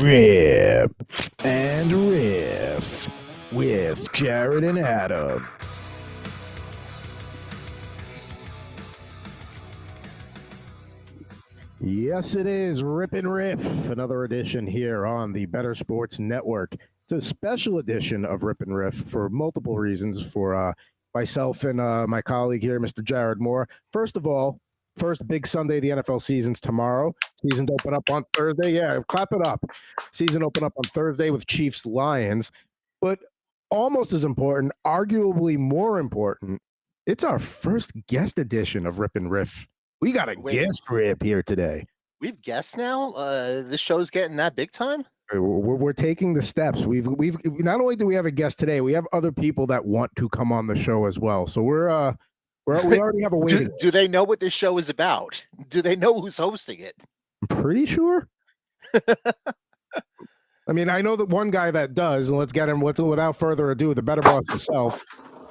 Rip and Riff with Jared and Adam. Yes, it is Rip and Riff, another edition here on the Bettor Sports Network. It's a special edition of Rip and Riff for multiple reasons for myself and my colleague here, Mr. Jared Moore. First of all, first big Sunday of the NFL season's tomorrow. Season open up on Thursday. Yeah, clap it up. Season open up on Thursday with Chiefs-Lions. But almost as important, arguably more important, it's our first guest edition of Rip and Riff. We got a guest Rip here today. We've guests now? This show's getting that big time? We're taking the steps. We've not only do we have a guest today, we have other people that want to come on the show as well. So we already have a waiting do they know what this show is about? Do they know who's hosting it? I'm pretty sure. I mean, I know that one guy that does, and let's get him. Without further ado, the Bettor Boss himself.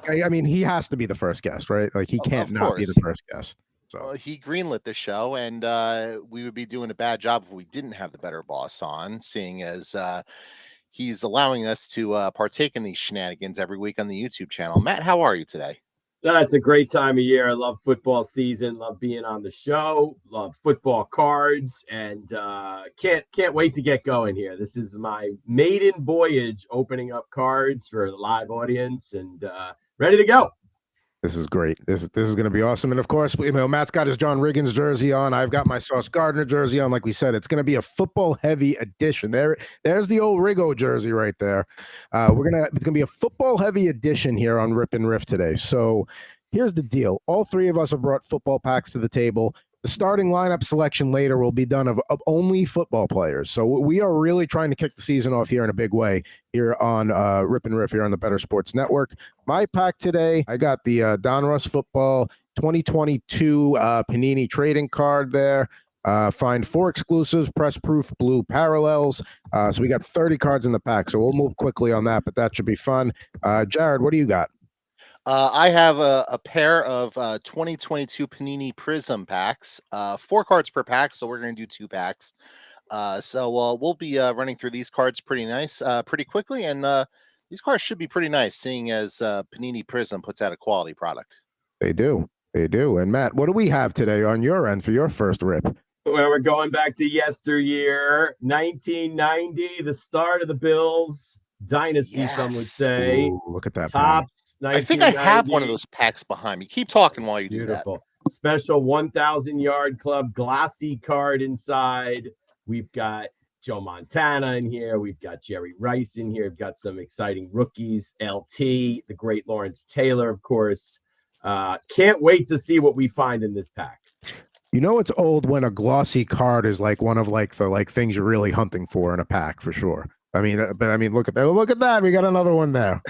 I mean, he has to be the first guest, right? Like he can't not be the first guest. So he greenlit the show, and we would be doing a bad job if we didn't have the Bettor Boss on, seeing as he's allowing us to partake in these shenanigans every week on the YouTube channel. Matt, how are you today? It's a great time of year. I love football season, love being on the show, love football cards, and can't wait to get going here. This is my maiden voyage opening up cards for the live audience, and ready to go. This is great. This is going to be awesome. And of course, Matt's got his John Riggins jersey on. I've got my Sauce Gardner jersey on. Like we said, it's going to be a football heavy edition. There's the old Riggo jersey right there. It's going to be a football heavy edition here on Rip and Riff today. So here's the deal. All three of us have brought football packs to the table. The starting lineup selection later will be done of only football players. So we are really trying to kick the season off here in a big way here on Rip and Riff here on the Bettor Sports Network. My pack today, I got the Donruss Football 2022 Panini trading card there. Find 4 exclusives, press-proof blue parallels. So we got 30 cards in the pack. So we'll move quickly on that, but that should be fun. Jared, what do you got? I have a pair of 2022 Panini Prizm packs, 4 cards per pack, so we're going to do 2 packs. So we'll be running through these cards pretty quickly, and these cards should be pretty nice, seeing as Panini Prizm puts out a quality product. They do. And Matt, what do we have today on your end for your first rip? Well, we're going back to yesteryear, 1990, the start of the Bills dynasty, some would say. Ooh, look at that. Tops. I think I have one of those packs behind me. Keep talking while you do that. Special 1,000-yard club glossy card inside. We've got Joe Montana in here. We've got Jerry Rice in here. We've got some exciting rookies. LT, the great Lawrence Taylor, of course. Can't wait to see what we find in this pack. You know it's old when a glossy card is like one of the things you're really hunting for in a pack for sure. I mean, look at that. Look at that. We got another one there.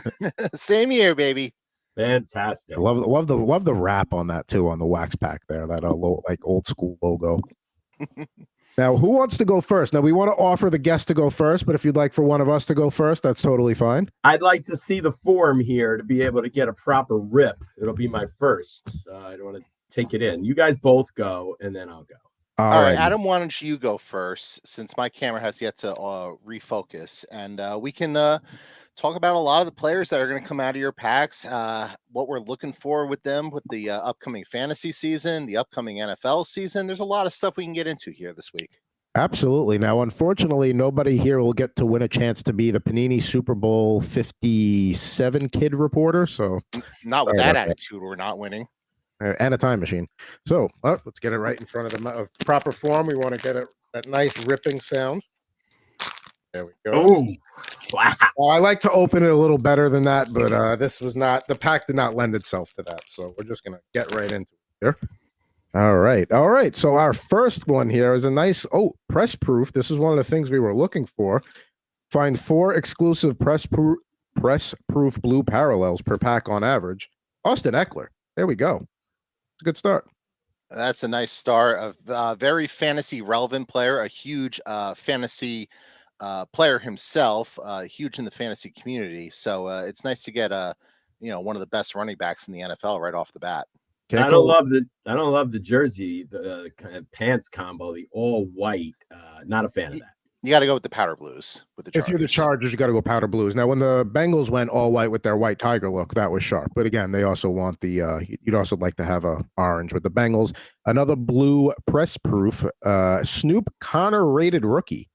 Same year, baby. Fantastic. Love the wrap on that too, on the wax pack there. That old school logo. Now, who wants to go first? Now, we want to offer the guest to go first, but if you'd like for one of us to go first, that's totally fine. I'd like to see the form here to be able to get a proper rip. It'll be my first. I don't want to take it in. You guys both go, and then I'll go. All right, Adam, why don't you go first, since my camera has yet to refocus, and we can talk about a lot of the players that are going to come out of your packs, what we're looking for with them with the upcoming fantasy season, the upcoming NFL season. There's a lot of stuff we can get into here this week. Absolutely. Now, unfortunately, nobody here will get to win a chance to be the Panini Super Bowl 57 kid reporter. So, not with that attitude, we're not winning. And a time machine. So let's get it right in front of the proper form. We want to get it that nice ripping sound. There we go. Oh, wow. Well, I like to open it a little better than that, but this was not, the pack did not lend itself to that. So we're just going to get right into it here. All right. So our first one here is a nice, press proof. This is one of the things we were looking for. Find 4 exclusive press proof blue parallels per pack on average. Austin Eckler. There we go. It's a good start. That's a nice start. A very fantasy relevant player, a huge fantasy player himself, huge in the fantasy community. So it's nice to get one of the best running backs in the NFL right off the bat. I don't love the jersey, the kind of pants combo, the all white. Not a fan of that. You got to go with the powder blues with the Chargers. If you're the Chargers, you got to go powder blues. Now, when the Bengals went all white with their white tiger look, that was sharp. But again, they also want the you'd also like to have a orange with the Bengals. Another blue press proof Snoop Connor rated rookie.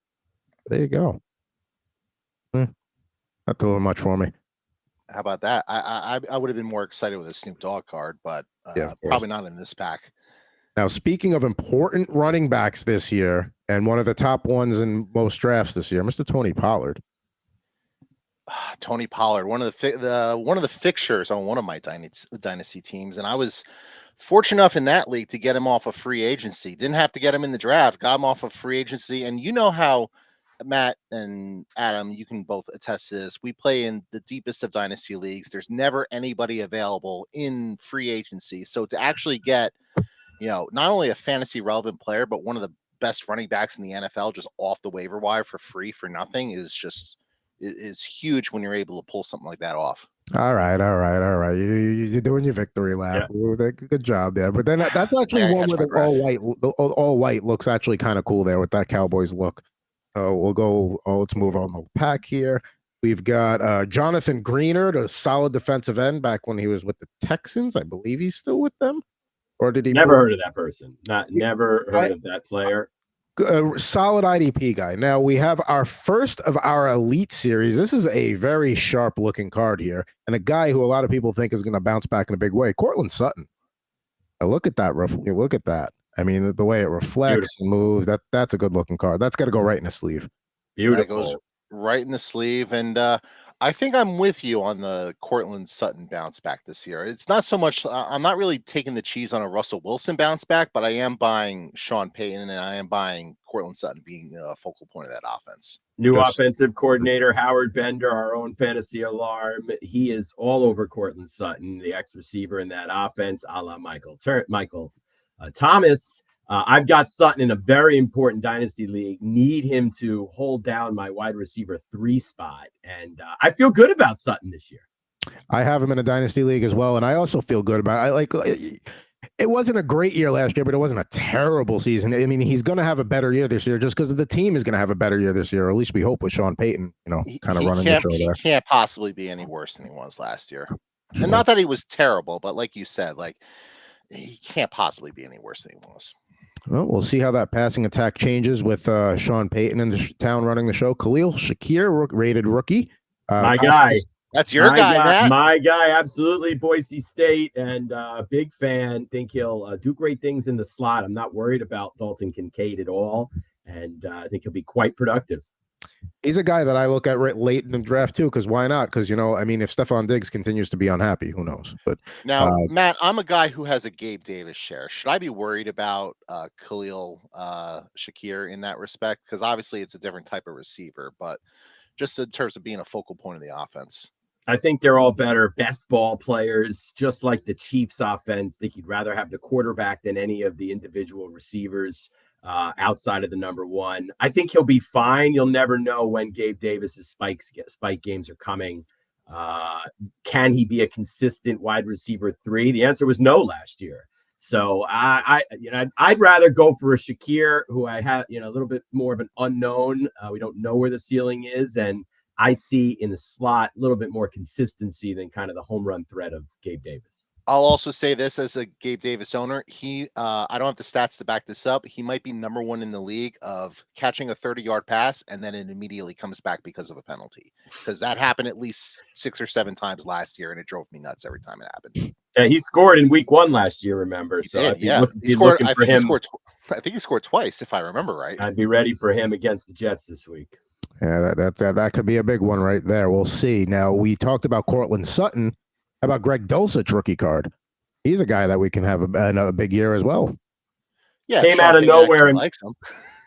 There you go. Not doing much for me. How about that? I would have been more excited with a Snoop Dogg card, but probably not in this pack. Now, speaking of important running backs this year, and one of the top ones in most drafts this year, Mr. Tony Pollard. Tony Pollard, one of the fixtures on one of my dynasty teams, and I was fortunate enough in that league to get him off of free agency. Didn't have to get him in the draft, got him off of free agency, and you know how Matt and Adam, you can both attest to this. We play in the deepest of dynasty leagues. There's never anybody available in free agency, so to actually get not only a fantasy relevant player, but one of the best running backs in the NFL just off the waiver wire for free for nothing is huge when you're able to pull something like that off. All right. You're doing your victory lap. Yeah. Good job there. But then that's actually one with all white looks actually kind of cool there with that Cowboys look. We'll go. Let's move on the pack here. We've got Jonathan Greener, the solid defensive end back when he was with the Texans. I believe he's still with them. Or did he never heard of that person? Never heard of that player. Solid IDP guy. Now we have our first of our elite series. This is a very sharp looking card here, and a guy who a lot of people think is going to bounce back in a big way. Cortland Sutton. Now look at that. Look at that. I mean, the way it reflects and moves. That's a good looking card. That's got to go right in the sleeve. Beautiful. That goes right in the sleeve, and I think I'm with you on the Cortland Sutton bounce back this year. It's not so much, I'm not really taking the cheese on a Russell Wilson bounce back, but I am buying Sean Payton and I am buying Cortland Sutton being a focal point of that offense. New offensive coordinator, Howard Bender, our own fantasy alarm. He is all over Cortland Sutton, the ex-receiver in that offense, a la Michael Thomas. I've got Sutton in a very important dynasty league. Need him to hold down my wide receiver 3 spot. And I feel good about Sutton this year. I have him in a dynasty league as well. And I also feel good about it. It wasn't a great year last year, but it wasn't a terrible season. I mean, he's going to have a better year this year just because the team is going to have a better year this year. Or at least we hope with Sean Payton, kind of running the show there. He can't possibly be any worse than he was last year. And not that he was terrible, but like you said, he can't possibly be any worse than he was. Well, we'll see how that passing attack changes with Sean Payton in the town running the show. Khalil Shakir, rated rookie. My guy. That's your guy, Matt. My guy, absolutely. Boise State, and big fan. Think he'll do great things in the slot. I'm not worried about Dalton Kincaid at all, and I think he'll be quite productive. He's a guy that I look at late in the draft too, because why not? Because if Stephon Diggs continues to be unhappy, who knows? But now, Matt, I'm a guy who has a Gabe Davis share. Should I be worried about Khalil Shakir in that respect? Because obviously it's a different type of receiver, but just in terms of being a focal point of the offense. I think they're all better best ball players, just like the Chiefs offense. I think you'd rather have the quarterback than any of the individual receivers. Outside of the number one. I think he'll be fine. You'll never know when Gabe Davis's spike games are coming. Can he be a consistent wide receiver 3? The answer was no last year. So I'd rather go for a Shakir, who I have, a little bit more of an unknown. We don't know where the ceiling is. And I see in the slot a little bit more consistency than kind of the home run threat of Gabe Davis. I'll also say this as a Gabe Davis owner. I don't have the stats to back this up. He might be number 1 in the league of catching a 30-yard pass, and then it immediately comes back because of a penalty. Because that happened at least 6 or 7 times last year, and it drove me nuts every time it happened. Yeah, he scored in week 1 last year, remember? He did. I think he scored twice, if I remember right. I'd be ready for him against the Jets this week. Yeah, that could be a big one right there. We'll see. Now, we talked about Cortland Sutton. How about Greg Dulcich rookie card? He's a guy that we can have a big year as well. Yeah, came out of nowhere and likes him.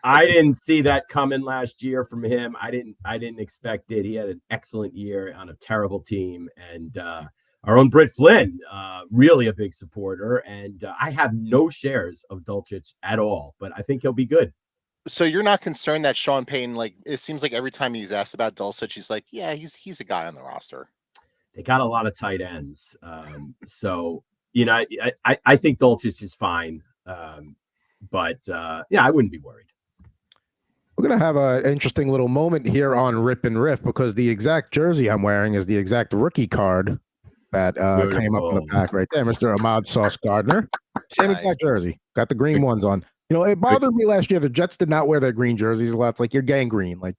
I didn't see that coming last year from him. I didn't expect it. He had an excellent year on a terrible team, and our own Britt Flynn, really a big supporter. And I have no shares of Dulcich at all, but I think he'll be good. So you're not concerned that Sean Payton, it seems like every time he's asked about Dulcich, he's like, yeah, he's a guy on the roster. They got a lot of tight ends. So, I think Dulcich is fine. But I wouldn't be worried. We're going to have an interesting little moment here on Rip and Riff because the exact jersey I'm wearing is the exact rookie card that came up in the pack right there. Mr. Ahmad Sauce Gardner. Same exact jersey. Got the green ones on. You know, it bothered me last year. The Jets did not wear their green jerseys a lot. It's like, you're gang green. Like,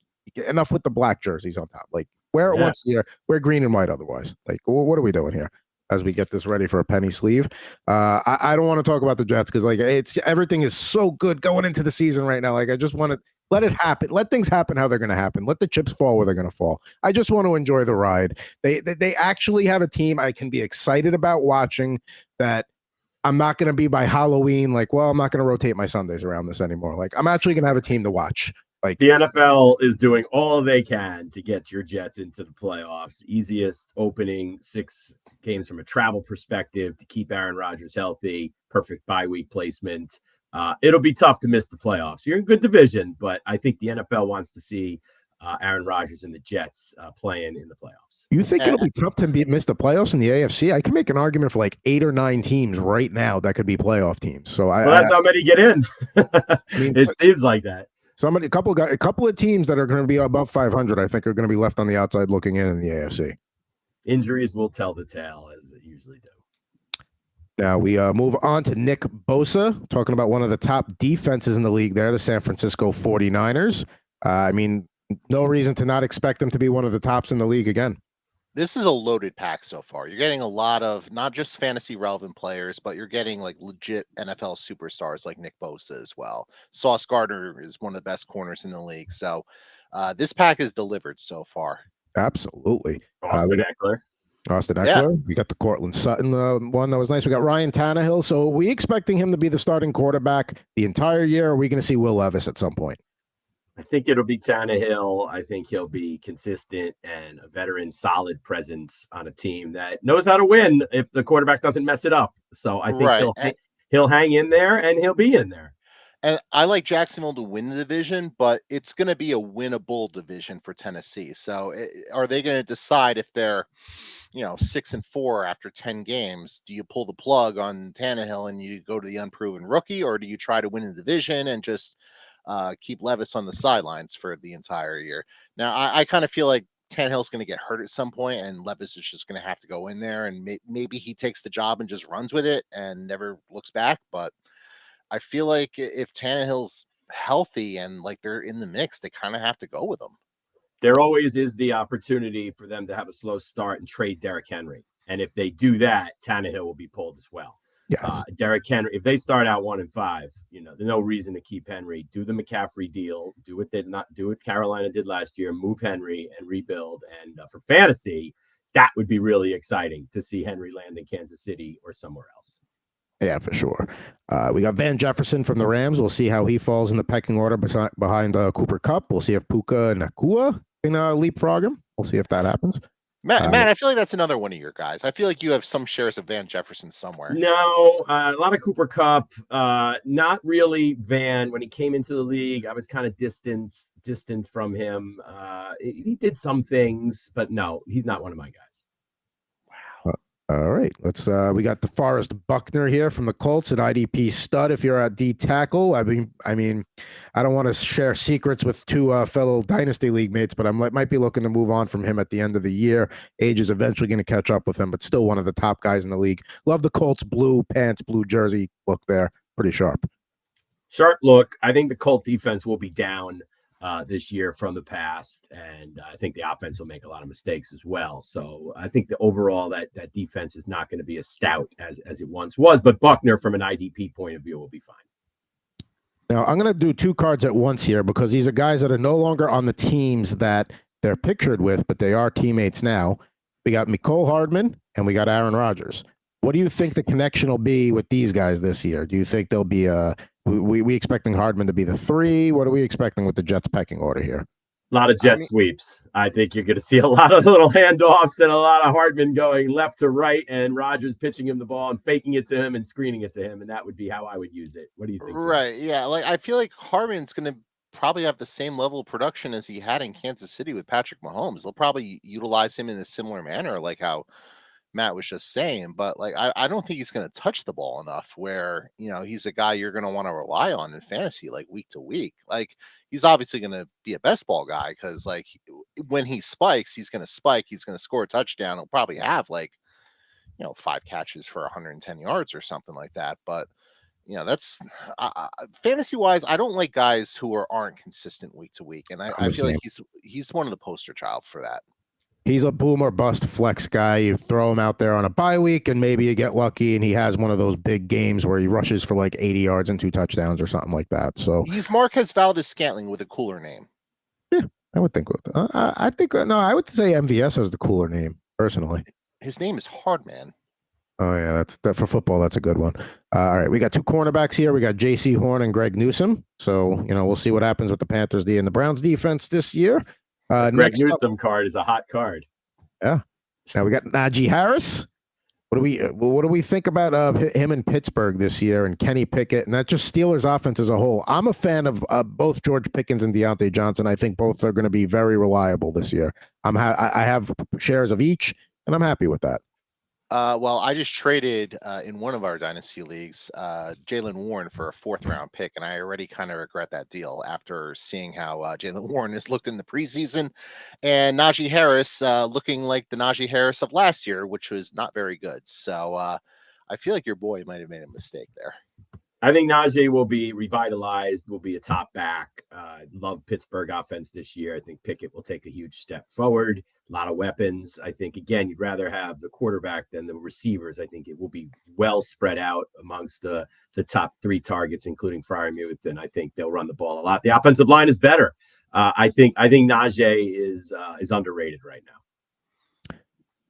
enough with the black jerseys on top. Like, wear it once a year. Wear green and white otherwise. Like, what are we doing here? As we get this ready for a penny sleeve. I don't want to talk about the Jets because, like, everything is so good going into the season right now. Like, I just want to let it happen. Let things happen how they're going to happen. Let the chips fall where they're going to fall. I just want to enjoy the ride. They actually have a team I can be excited about watching, that I'm not going to be by Halloween like, well, I'm not going to rotate my Sundays around this anymore. Like, I'm actually going to have a team to watch. Like, the NFL is doing all they can to get your Jets into the playoffs. Easiest opening 6 games from a travel perspective to keep Aaron Rodgers healthy. Perfect bye week placement. It'll be tough to miss the playoffs. You're in good division, but I think the NFL wants to see Aaron Rodgers and the Jets playing in the playoffs. You think it'll be tough to miss the playoffs in the AFC? I can make an argument for like 8 or 9 teams right now that could be playoff teams. So that's how many get in. I mean, it seems like that. A couple of teams that are going to be above 500, I think, are going to be left on the outside looking in the AFC. Injuries will tell the tale, as they usually do. Now we move on to Nick Bosa, talking about one of the top defenses in the league there, the San Francisco 49ers. I mean, no reason to not expect them to be one of the tops in the league again. This is a loaded pack so far. You're getting a lot of not just fantasy relevant players, but you're getting like legit NFL superstars like Nick Bosa as well. Sauce Gardner is one of the best corners in the league. So this pack is delivered so far. Absolutely. Austin Eckler. Yeah. We got the Cortland Sutton one that was nice. We got Ryan Tannehill. So are we expecting him to be the starting quarterback the entire year? Or are we going to see Will Levis at some point? I think it'll be Tannehill. I think he'll be consistent and a veteran, solid presence on a team that knows how to win if the quarterback doesn't mess it up. So I think he'll hang in there and he'll be in there. And I like Jacksonville to win the division, but it's going to be a winnable division for Tennessee. So are they going to decide if they're, 6-4 after 10 games? Do you pull the plug on Tannehill and you go to the unproven rookie, or do you try to win the division and just keep Levis on the sidelines for the entire year? Now, I kind of feel like Tannehill's going to get hurt at some point, and Levis is just going to have to go in there, and maybe he takes the job and just runs with it and never looks back. But I feel like if Tannehill's healthy and like they're in the mix, they kind of have to go with him. There always is the opportunity for them to have a slow start and trade Derrick Henry. And if they do that, Tannehill will be pulled as well. Yeah, Derrick Henry, if they start out 1-5, there's no reason to keep Henry. Do the McCaffrey deal. Do what Carolina did last year. Move Henry and rebuild. And for fantasy, that would be really exciting to see Henry land in Kansas City or somewhere else. Yeah, for sure. We got Van Jefferson from the Rams. We'll see how he falls in the pecking order behind Cooper Kupp. We'll see if Puka Nacua can leapfrog him. We'll see if that happens. Matt, I feel like that's another one of your guys. I feel like you have some shares of Van Jefferson somewhere. No, a lot of Cooper Kupp. Not really Van. When he came into the league, I was kind of distant from him. He did some things, but no, he's not one of my guys. All right, let's. We got DeForest Buckner here from the Colts, an IDP stud. If you're at D tackle, I mean, I don't want to share secrets with 2 fellow Dynasty League mates, but I might be looking to move on from him at the end of the year. Age is eventually going to catch up with him, but still one of the top guys in the league. Love the Colts blue pants, blue jersey look there, pretty sharp. Sharp look. I think the Colt defense will be down this year from the past, and I think the offense will make a lot of mistakes as well. So I think the overall that defense is not going to be as stout as it once was, but Buckner from an IDP point of view will be fine. Now I'm going to do 2 cards at once here because these are guys that are no longer on the teams that they're pictured with, but they are teammates now. We got Mecole Hardman and we got Aaron Rodgers. What do you think the connection will be with these guys this year? Do you think they'll be we expecting Hardman to be the 3? What are we expecting with the Jets pecking order here? A lot of jet sweeps. I think you're going to see a lot of little handoffs and a lot of Hardman going left to right and Rodgers pitching him the ball and faking it to him and screening it to him. And that would be how I would use it. What do you think, Jim? Right. Yeah. Like I feel like Hardman's going to probably have the same level of production as he had in Kansas City with Patrick Mahomes. They'll probably utilize him in a similar manner, like how Matt was just saying, but like I don't think he's going to touch the ball enough where, you know, he's a guy you're going to want to rely on in fantasy like week to week. Like he's obviously going to be a best ball guy because like when he spikes, he's going to spike, he's going to score a touchdown. He'll probably have like, you know, 5 catches for 110 yards or something like that. But you know, that's fantasy wise. I don't like guys who aren't consistent week to week, and I feel like he's one of the poster child for that. He's a boom or bust flex guy. You throw him out there on a bye week, and maybe you get lucky, and he has one of those big games where he rushes for like 80 yards and 2 touchdowns or something like that. So he's Marquez Valdez-Scantling with a cooler name. Yeah, I would think. I think no. I would say MVS has the cooler name personally. His name is Hardman. Oh yeah, that's for football. That's a good one. All right, we got 2 cornerbacks here. We got J.C. Horn and Greg Newsome. So you know we'll see what happens with the Panthers and the Browns defense this year. Greg Newsome card is a hot card. Yeah. Now we got Najee Harris. What do we think about him in Pittsburgh this year and Kenny Pickett and that just Steelers offense as a whole? I'm a fan of both George Pickens and Deontay Johnson. I think both are going to be very reliable this year. I have shares of each, and I'm happy with that. Well, I just traded in one of our dynasty leagues, Jaylen Warren for a 4th round pick, and I already kind of regret that deal after seeing how Jaylen Warren has looked in the preseason, and Najee Harris looking like the Najee Harris of last year, which was not very good. So I feel like your boy might have made a mistake there. I think Najee will be revitalized, will be a top back. Love Pittsburgh offense this year. I think Pickett will take a huge step forward. A lot of weapons. I think, again, you'd rather have the quarterback than the receivers. I think it will be well spread out amongst the top 3 targets, including Freiermuth, and I think they'll run the ball a lot. The offensive line is better. I think Najee is underrated right now.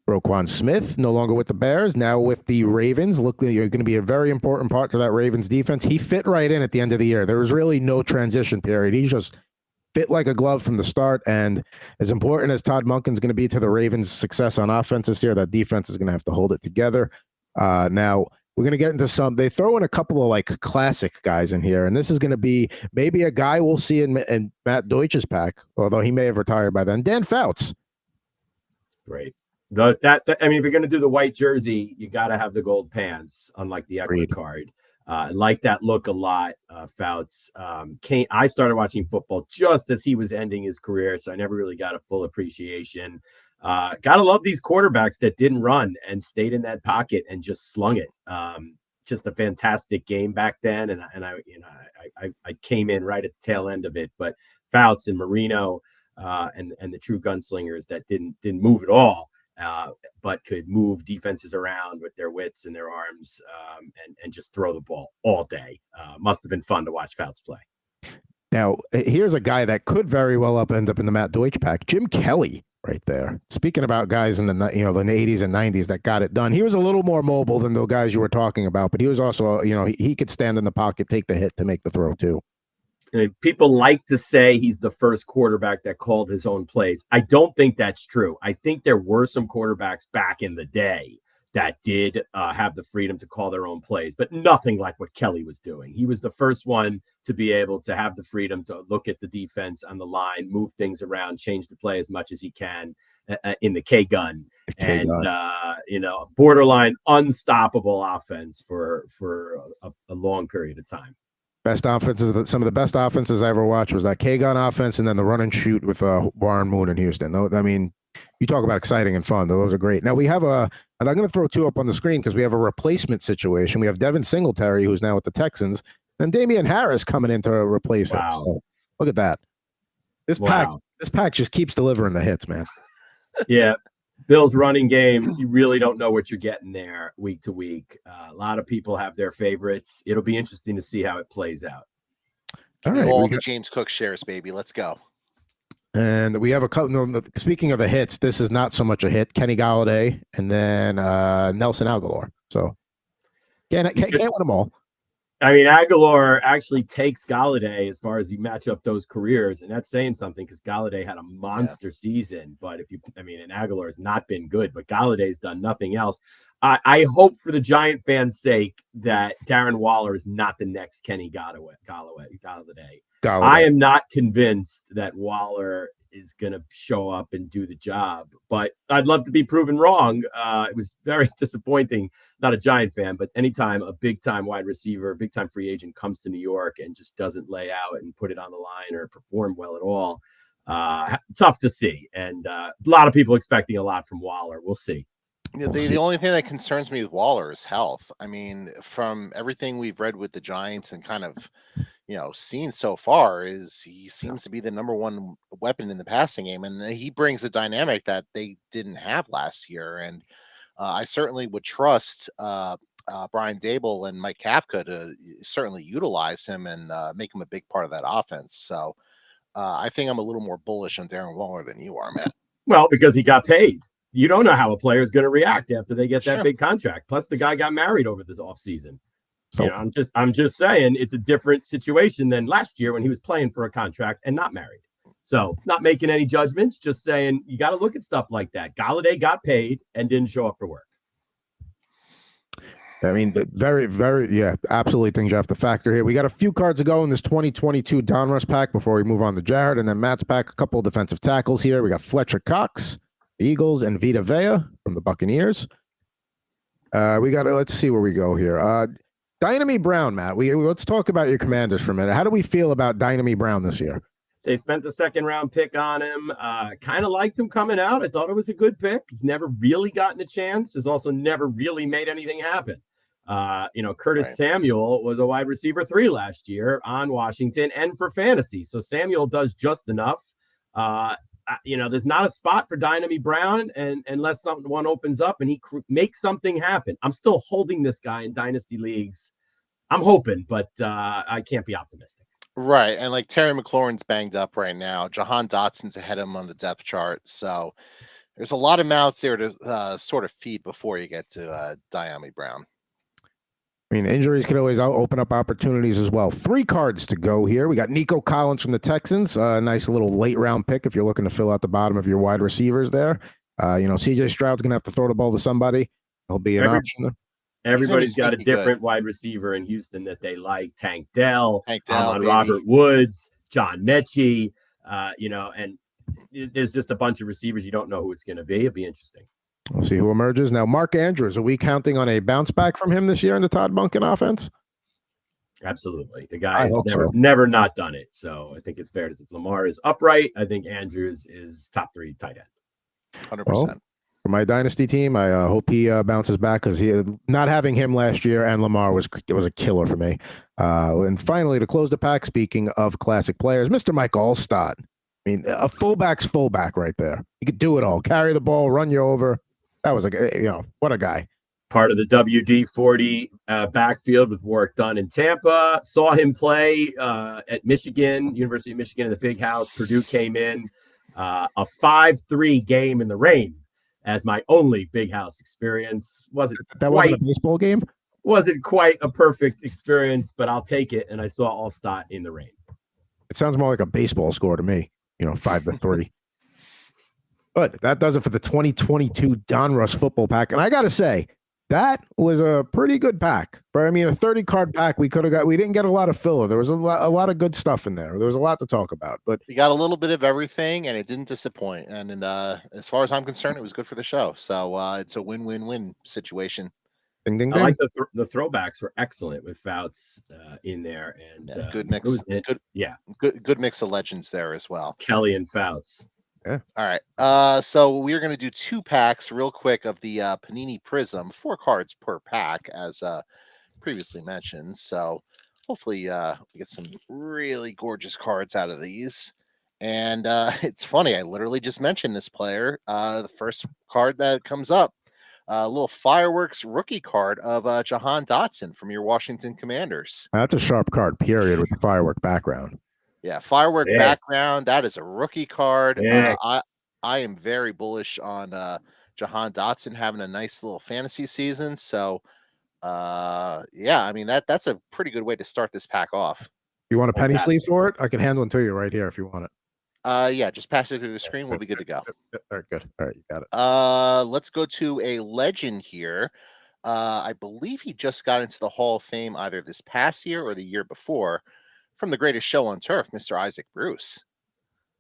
Roquan Smith, no longer with the Bears, now with the Ravens. Look, you're going to be a very important part to that Ravens defense. He fit right in at the end of the year. There was really no transition period. He just fit like a glove from the start. And as important as Todd Monken's going to be to the Ravens' success on offense this year, that defense is going to have to hold it together. Now, we're going to get into they throw in a couple of like classic guys in here. And this is going to be maybe a guy we'll see in Matt Deutsch's pack, although he may have retired by then. Dan Fouts. Great. I mean, if you're going to do the white jersey, you got to have the gold pants, unlike the Eckler card. I like that look a lot. Fouts. I started watching football just as he was ending his career, so I never really got a full appreciation. Gotta love these quarterbacks that didn't run and stayed in that pocket and just slung it. Just a fantastic game back then, and I came in right at the tail end of it. But Fouts and Marino and the true gunslingers that didn't move at all. But could move defenses around with their wits and their arms and just throw the ball all day. Must have been fun to watch Fouts play. Now, here's a guy that could very well end up in the Matt Deutsch pack, Jim Kelly, right there. Speaking about guys in the 80s and 90s that got it done, he was a little more mobile than the guys you were talking about, but he was also, he could stand in the pocket, take the hit to make the throw too. People like to say he's the first quarterback that called his own plays. I don't think that's true. I think there were some quarterbacks back in the day that did have the freedom to call their own plays, but nothing like what Kelly was doing. He was the first one to be able to have the freedom to look at the defense on the line, move things around, change the play as much as he can in the K-gun. Borderline unstoppable offense for a long period of time. Best offenses, some of the best offenses I ever watched was that K-gun offense and then the run and shoot with Warren Moon in Houston. I mean, you talk about exciting and fun. Those are great. Now we have and I'm going to throw 2 up on the screen because we have a replacement situation. We have Devin Singletary, who's now with the Texans, and Damian Harris coming in to replace him. So look at that. This pack just keeps delivering the hits, man. Yeah. Bill's running game, you really don't know what you're getting there week to week. A lot of people have their favorites. It'll be interesting to see how it plays out. All right, the James Cook shares, baby. Let's go. And we have a couple. Speaking of the hits, this is not so much a hit. Kenny Galladay and then Nelson Agholor. So can't win them all. I mean, Agholor actually takes Galladay as far as you match up those careers, and that's saying something because Galladay had a monster season. But and Agholor has not been good, but Galladay's done nothing else. I hope for the Giant fans' sake that Darren Waller is not the next Kenny Galladay. I am not convinced that Waller is going to show up and do the job. But I'd love to be proven wrong. It was very disappointing. Not a Giant fan, but anytime a big-time wide receiver, big-time free agent comes to New York and just doesn't lay out and put it on the line or perform well at all, tough to see. And a lot of people expecting a lot from Waller. We'll see. The only thing that concerns me with Waller is health. I mean, from everything we've read with the Giants and kind of, seen so far, is he seems to be the number one weapon in the passing game, and he brings a dynamic that they didn't have last year. And I certainly would trust Brian Dable and Mike Kafka to certainly utilize him and make him a big part of that offense. So I think I'm a little more bullish on Darren Waller than you are, Matt. Well, because he got paid. You don't know how a player is going to react after they get that Sure. big contract. Plus, the guy got married over this offseason. So I'm just saying it's a different situation than last year when he was playing for a contract and not married. So not making any judgments, just saying you got to look at stuff like that. Galladay got paid and didn't show up for work. I mean, very, very, absolutely things you have to factor here. We got a few cards to go in this 2022 Donruss pack before we move on to Jared, and then Matt's pack. A couple of defensive tackles here. We got Fletcher Cox, the Eagles, and Vita Vea from the Buccaneers. Let's see where we go here. Dynamy Brown, Matt. Let's talk about your Commanders for a minute. How do we feel about Dynamy Brown this year? They spent the second-round pick on him. Kind of liked him coming out. I thought it was a good pick. He's never really gotten a chance. Has also never really made anything happen. Curtis Samuel was a wide receiver 3 last year on Washington and for fantasy. So Samuel does just enough. There's not a spot for Dynamy Brown and unless one opens up and he makes something happen. I'm still holding this guy in dynasty leagues. I'm hoping, but I can't be optimistic. Right. And like Terry McLaurin's banged up right now. Jahan Dotson's ahead of him on the depth chart. So there's a lot of mouths there to sort of feed before you get to Dynamy Brown. I mean, injuries could always open up opportunities as well. 3 cards to go here. We got Nico Collins from the Texans. A nice little late round pick if you're looking to fill out the bottom of your wide receivers there. CJ Stroud's going to have to throw the ball to somebody. He'll be an option there. Everybody's got a different wide receiver in Houston that they like. Tank Dell, Robert Woods, John Mechie, and there's just a bunch of receivers. You don't know who it's going to be. It'll be interesting. We'll see who emerges. Now, Mark Andrews, are we counting on a bounce back from him this year in the Todd Monken offense? Absolutely. The guy has never not done it. So I think it's fair to say if Lamar is upright, I think Andrews is top 3 tight end. 100%. Well, for my dynasty team, I hope he bounces back because not having him last year and Lamar was a killer for me. And finally, to close the pack, speaking of classic players, Mr. Mike Allstott. I mean, a fullback's fullback right there. He could do it all. Carry the ball, run you over. That was what a guy. Part of the WD-40 backfield with work done in Tampa. Saw him play at Michigan, University of Michigan in the Big House. Purdue came in a 5-3 game in the rain as my only Big House experience. Wasn't a baseball game? Wasn't quite a perfect experience, but I'll take it. And I saw Allstott in the rain. It sounds more like a baseball score to me. 5-3. But that does it for the 2022 Donruss Football pack. And I got to say, that was a pretty good pack. But I mean, a 30-card pack we didn't get a lot of filler. There was a lot of good stuff in there. There was a lot to talk about. But we got a little bit of everything, and it didn't disappoint. And as far as I'm concerned, it was good for the show. So it's a win-win-win situation. Ding, ding, I ding. like the throwbacks were excellent with Fouts in there. And good mix. Good mix of legends there as well. Kelly and Fouts. Yeah. All right. So we're going to do 2 packs real quick of the Panini Prizm, 4 cards per pack, as previously mentioned. So hopefully we get some really gorgeous cards out of these. And it's funny. I literally just mentioned this player. The first card that comes up, a little fireworks rookie card of Jahan Dotson from your Washington Commanders. That's a sharp card, period, with the firework background. Yeah, firework background. That is a rookie card. Yeah. I am very bullish on Jahan Dotson having a nice little fantasy season. So, I mean that's a pretty good way to start this pack off. You want a penny sleeve for it? I can hand one to you right here if you want it. Yeah, just pass it through the screen. We'll be good to go. All right, good. All right, you got it. Let's go to a legend here. I believe he just got into the Hall of Fame either this past year or the year before. From the greatest show on turf, Mr. Isaac Bruce.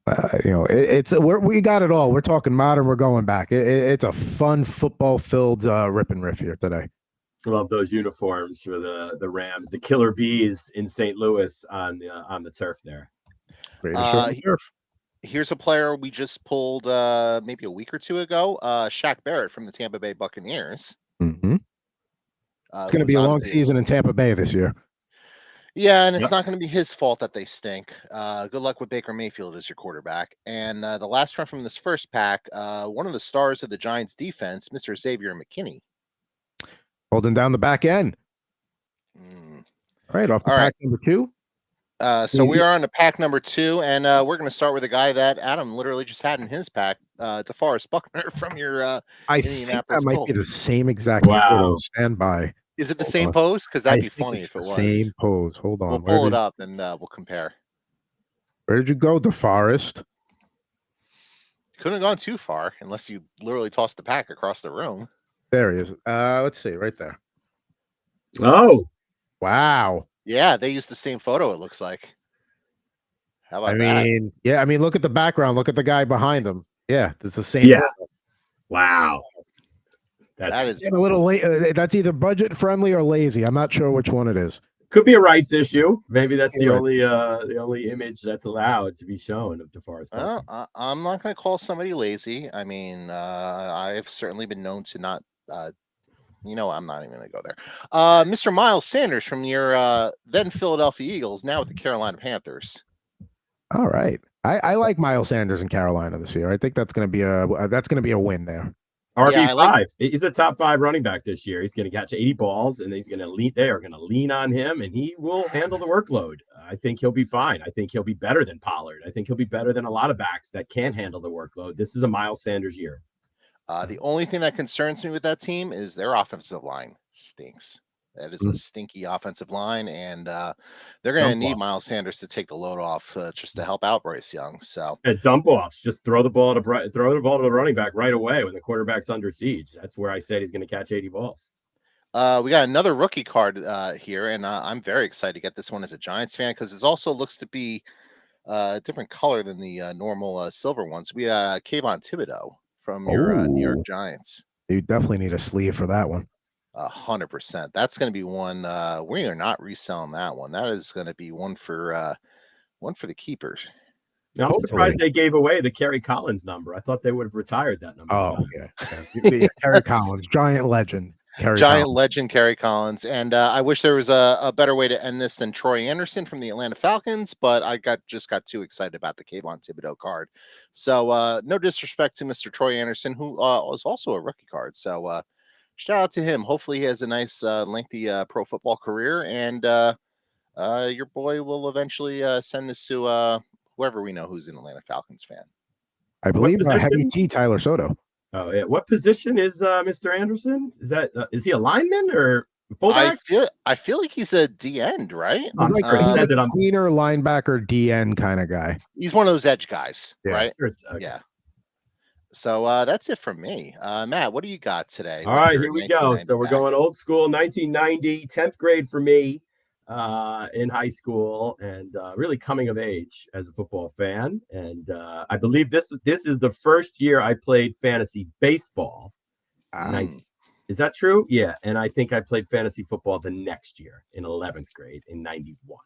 We got it all. We're talking modern. We're going back. It's a fun football filled Rip and Riff here today. I love those uniforms for the Rams, the Killer Bees in St. Louis on the turf there. Greatest show on the turf. Here's a player we just pulled maybe a week or two ago, Shaq Barrett from the Tampa Bay Buccaneers. Mm-hmm. It's going to be a long season in Tampa Bay this year. Yeah, and it's not going to be his fault that they stink. Good luck with Baker Mayfield as your quarterback. And the last one from this first pack, one of the stars of the Giants defense, Mr. Xavier McKinney. Holding down the back end. All right, off the pack number 2. So we are on to pack number 2, and we're going to start with a guy that Adam literally just had in his pack, DeForest Buckner from your I think that might be the same exact photo. Stand by. Is it the same pose? Because that'd be funny if it was. Same pose. Hold on. We'll pull it up and we'll compare. Where did you go, DeForest? Couldn't have gone too far unless you literally tossed the pack across the room. There he is. Let's see, right there. Oh, wow. Yeah, they used the same photo, it looks like. How about that? Yeah, look at the background. Look at the guy behind him. Yeah, it's the same. Yeah. Photo. Wow. That is a little late. That's either budget friendly or lazy. I'm not sure which one it is. Could be a rights issue. Maybe that's the only image that's allowed to be shown of DeForest. Well, I'm not going to call somebody lazy. I've certainly been known to not. I'm not even going to go there. Mr. Miles Sanders from your then Philadelphia Eagles, now with the Carolina Panthers. All right, I like Miles Sanders in Carolina this year. I think that's going to be a win there. RB5. He's a top 5 running back this year. He's going to catch 80 balls, and he's going to lead. They are going to lean on him, and he will handle the workload. I think he'll be fine. I think he'll be better than Pollard. I think he'll be better than a lot of backs that can't handle the workload. This is a Miles Sanders year. The only thing that concerns me with that team is their offensive line stinks. That is a stinky offensive line, and they're going to need Miles Sanders to take the load off just to help out Bryce Young. So dump offs, just throw the ball to the running back right away when the quarterback's under siege. That's where I said he's going to catch 80 balls. We got another rookie card here, and I'm very excited to get this one as a Giants fan because it also looks to be a different color than the normal silver ones. We Kayvon Thibodeau from your New York Giants. You definitely need a sleeve for that one. 100%. That's going to be one. We are not reselling that one. That is going to be one for the keepers. Now, I'm surprised they gave away the Kerry Collins number. I thought they would have retired that number. Oh, yeah. Kerry Collins, giant legend. Kerry Collins. And I wish there was a better way to end this than Troy Anderson from the Atlanta Falcons, but I just got too excited about the Kayvon Thibodeau card. So no disrespect to Mr. Troy Anderson, who was also a rookie card. So shout out to him. Hopefully he has a nice lengthy pro football career, and your boy will eventually send this to whoever we know who's an Atlanta Falcons fan. I believe Heavy T Tyler Soto. Oh yeah. What position is Mr. Anderson? Is he a lineman or fullback? I feel like he's a D end, right? He's like a tweener linebacker D end kind of guy. He's one of those edge guys, right? Okay. Yeah. So that's it from me. Matt, what do you got today? All right, here we go. So we're going old school, 1990, 10th grade for me in high school, and really coming of age as a football fan. And I believe this is the first year I played fantasy baseball. Is that true? Yeah. And I think I played fantasy football the next year in 11th grade in 91.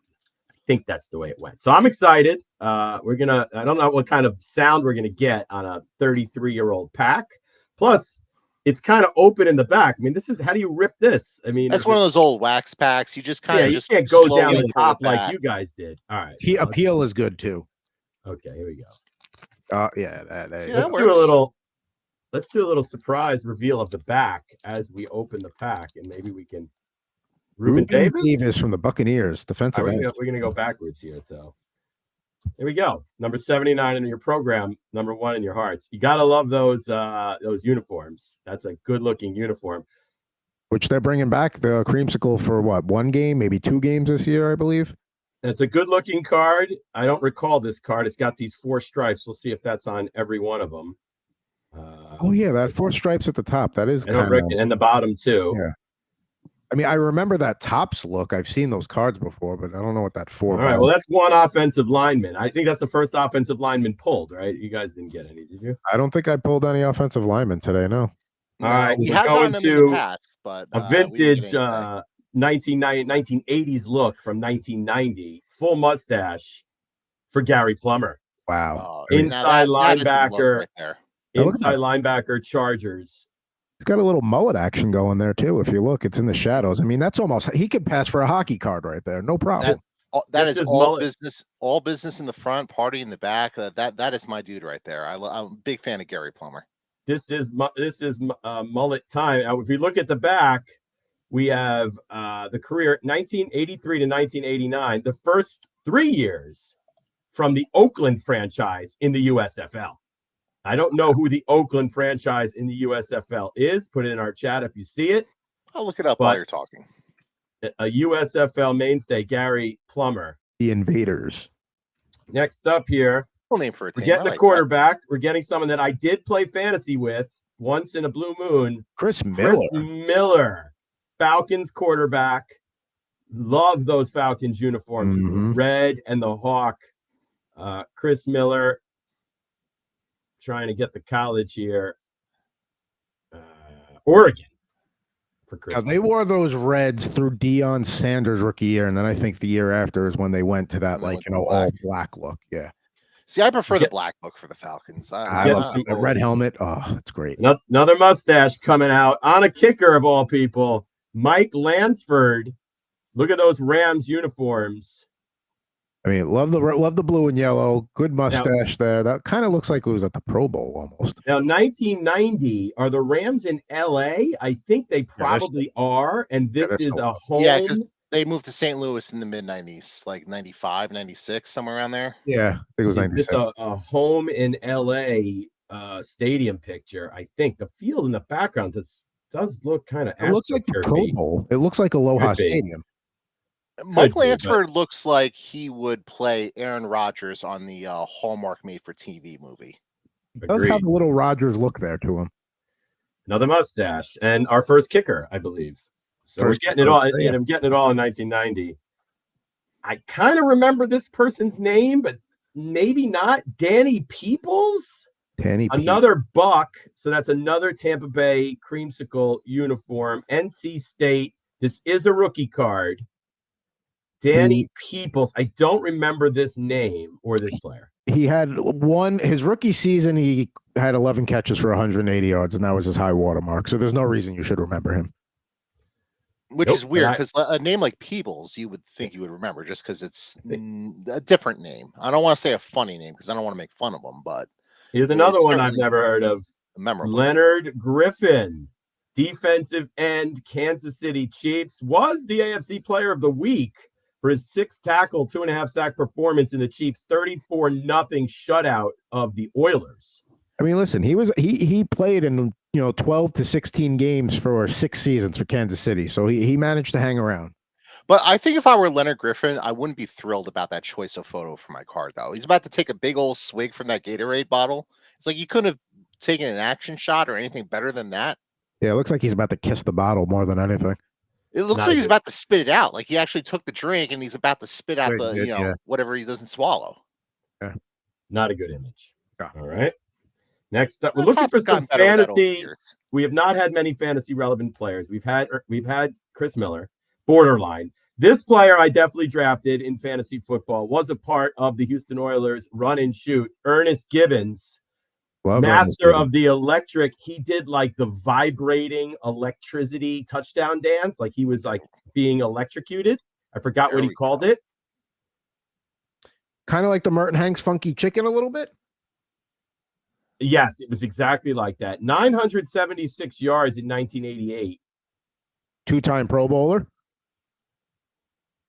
I think that's the way it went. So I'm excited. I don't know what kind of sound we're going to get on a 33-year-old pack. Plus, it's kind of open in the back. I mean, how do you rip this? I mean, that's one of those old wax packs. You just kind of you can't go down the top like you guys did. All right. Appeal is good too. Okay, here we go. Yeah. Let's do a little surprise reveal of the back as we open the pack, and maybe we can. Ruben Davis from the Buccaneers, defensive end. We're going to go backwards here. So here we go. Number 79 in your program, number 1 in your hearts. You got to love those uniforms. That's a good looking uniform. Which they're bringing back the creamsicle for what? 1 game, maybe 2 games this year, I believe. And it's a good looking card. I don't recall this card. It's got these 4 stripes. We'll see if that's on every one of them. Oh yeah, that 4 stripes at the top. That is and the bottom too. Yeah. I mean, I remember that Topps look. I've seen those cards before, but I don't know what that for. All right, well, that's one offensive lineman. I think that's the first offensive lineman pulled, right? You guys didn't get any, did you? I don't think I pulled any offensive linemen today. No. No, All right, we we're had going gotten them in the to past, but a we didn't vintage get anything. 1980s look from 1990, full mustache for Gary Plummer. Wow. Now Inside that is the look linebacker, right there. Now look at inside linebacker, Chargers. He's got a little mullet action going there too. If you look, it's in the shadows. I mean, that's almost, he could pass for a hockey card right there. No problem. That is all mullet. business, all business in the front, party in the back. That is my dude right there. I'm a big fan of Gary Plummer. This is mullet time. Now, if we look at the back, we have the career 1983 to 1989, the first 3 years from the Oakland franchise in the USFL. I don't know who the Oakland franchise in the USFL is. Put it in our chat if you see it. I'll look it up while you're talking. A USFL mainstay, Gary Plummer. The Invaders. Next up here, Cool name for a team. we're getting a quarterback. We're getting someone that I did play fantasy with once in a blue moon. Chris Miller. Chris Miller, Falcons quarterback. Love those Falcons uniforms, Mhm. the red and the hawk. Chris Miller, trying to get the college here. Oregon. For Chris Now, they wore those reds through Deion Sanders' rookie year, and then I think the year after is when they went to that, like, you know, all black look. Yeah. See, I prefer the black look for the Falcons. I love the red helmet. Oh, it's great. Another mustache coming out on a kicker of all people, Mike Lansford. Look at those Rams uniforms. I mean, love the blue and yellow. Good mustache there. That kind of looks like it was at the Pro Bowl almost. Now, 1990, are the Rams in LA? I think they probably are. And this is a home. Yeah, because they moved to St. Louis in the mid-90s, like 95, 96, somewhere around there. Yeah, I think it was 96. Just a home in LA stadium picture. I think the field in the background does look kind of. It looks like the Pro Bowl. It looks like Aloha Stadium. Mike Lansford looks like he would play Aaron Rodgers on the Hallmark made-for-TV movie. He does have a little Rodgers look there to him. Another mustache, and our first kicker, I believe. So we're getting it all. And I'm getting it all in 1990. I kind of remember this person's name, but maybe not. Danny Peoples. Another Buck. So that's another Tampa Bay creamsicle uniform. NC State. This is a rookie card. Danny Peoples. I don't remember this name or this player. He had his rookie season, he had 11 catches for 180 yards, and that was his high water mark. So there's no reason you should remember him. Which is weird, because a name like Peebles, you would think you would remember just because it's a different name. I don't want to say a funny name because I don't want to make fun of him, but here's another one I've never heard of. Leonard Griffin, defensive end, Kansas City Chiefs, was the AFC Player of the Week for his 6-tackle, 2.5-sack performance in the Chiefs' 34-0 shutout of the Oilers. I mean, listen, he played in 12 to 16 games for 6 seasons for Kansas City, so he managed to hang around. But I think if I were Leonard Griffin, I wouldn't be thrilled about that choice of photo for my card, though. He's about to take a big old swig from that Gatorade bottle. It's like you couldn't have taken an action shot or anything better than that. Yeah, it looks like he's about to kiss the bottle more than anything. It looks like he's about to spit it out. Like he actually took the drink and he's about to spit out whatever he doesn't swallow. Yeah. Not a good image. Yeah. All right. Next up, we're looking for some fantasy. We have not had many fantasy relevant players. We've had Chris Miller, borderline. This player I definitely drafted in fantasy football, was a part of the Houston Oilers run and shoot. Ernest Givens. Master of the electric. He did like the vibrating electricity touchdown dance, like he was like being electrocuted. I forgot what he called it. Kind of like the Merton Hanks funky chicken a little bit. Yes, it was exactly like that. 976 yards in 1988. 2-time Pro Bowler.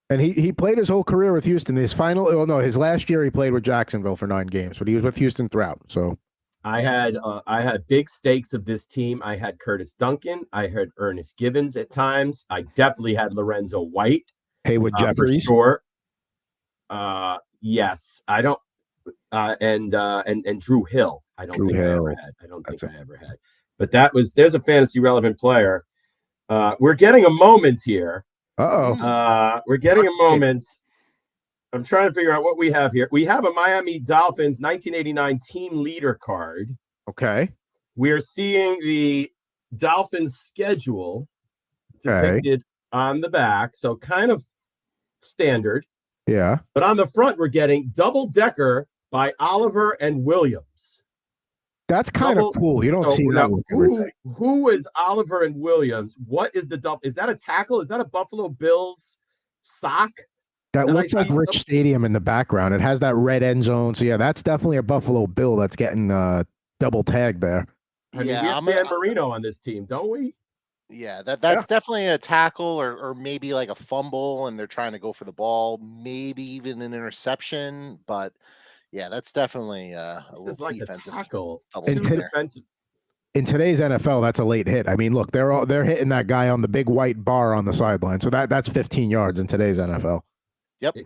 And he played his whole career with Houston. His last year he played with Jacksonville for 9 games, but he was with Houston throughout. So I had big stakes of this team. I had Curtis Duncan. I had Ernest Givens at times. I definitely had Lorenzo White. Haywood Jeffries. For sure. Yes. I don't and Drew Hill. I don't think I ever had. But there's a fantasy relevant player. We're getting a moment here. Uh-oh. We're getting a moment. I'm trying to figure out what we have here. We have a Miami Dolphins 1989 team leader card. Okay. We're seeing the Dolphins schedule depicted on the back. So kind of standard. Yeah. But on the front, we're getting Double Decker by Oliver and Williams. That's kind of cool. You don't see that look every day. Who is Oliver and Williams? What is the double? Is that a tackle? Is that a Buffalo Bills sock? That looks like Rich Stadium in the background. It has that red end zone. So, yeah, that's definitely a Buffalo Bill that's getting double tagged there. I mean, we have Dan Marino on this team, don't we? Yeah, that's definitely a tackle or maybe like a fumble, and they're trying to go for the ball, maybe even an interception. But yeah, that's definitely a like defensive a tackle. In today's NFL, that's a late hit. I mean, look, they're hitting that guy on the big white bar on the sideline. So that's 15 yards in today's NFL. Yep.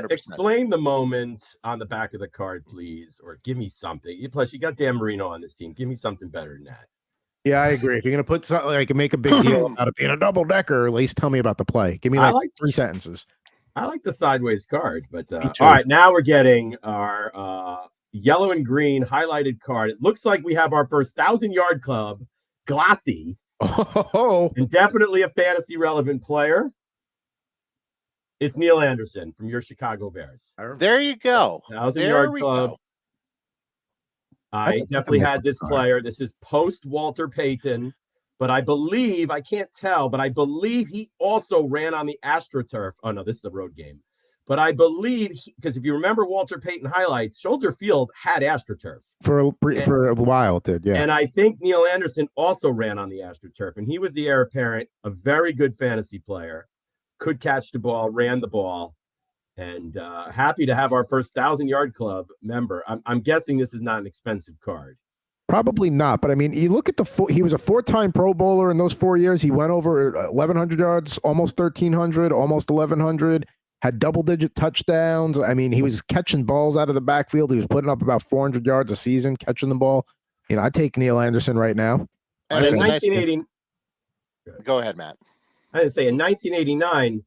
Explain the moment on the back of the card, please, or give me something. Plus, you got Dan Marino on this team. Give me something better than that. Yeah, I agree. If you're gonna put something like make a big deal out of being a double decker, at least tell me about the play. Give me like 3 sentences. I like the sideways card, but all right, now we're getting our yellow and green highlighted card. It looks like we have our first 1,000-yard club, glossy, and definitely a fantasy relevant player. It's Neil Anderson from your Chicago Bears. There you go. 1,000-yard club. Go. I definitely had this player. This is post Walter Payton, but I believe, I can't tell, but I believe he also ran on the AstroTurf. Oh, no, this is a road game. But I believe, because if you remember Walter Payton highlights, Shoulder Field had AstroTurf. For a while, it did, yeah. And I think Neil Anderson also ran on the AstroTurf, and he was the heir apparent, a very good fantasy player. Could catch the ball, ran the ball, and happy to have our first 1,000-yard club member. I'm guessing this is not an expensive card. Probably not, but I mean, you look at he was a 4-time Pro Bowler in those 4 years. He went over 1,100 yards, almost 1,300, almost 1,100, had double-digit touchdowns. I mean, he was catching balls out of the backfield. He was putting up about 400 yards a season catching the ball. You know, I take Neil Anderson right now. And in 1980, go ahead, Matt. I didn't say in 1989,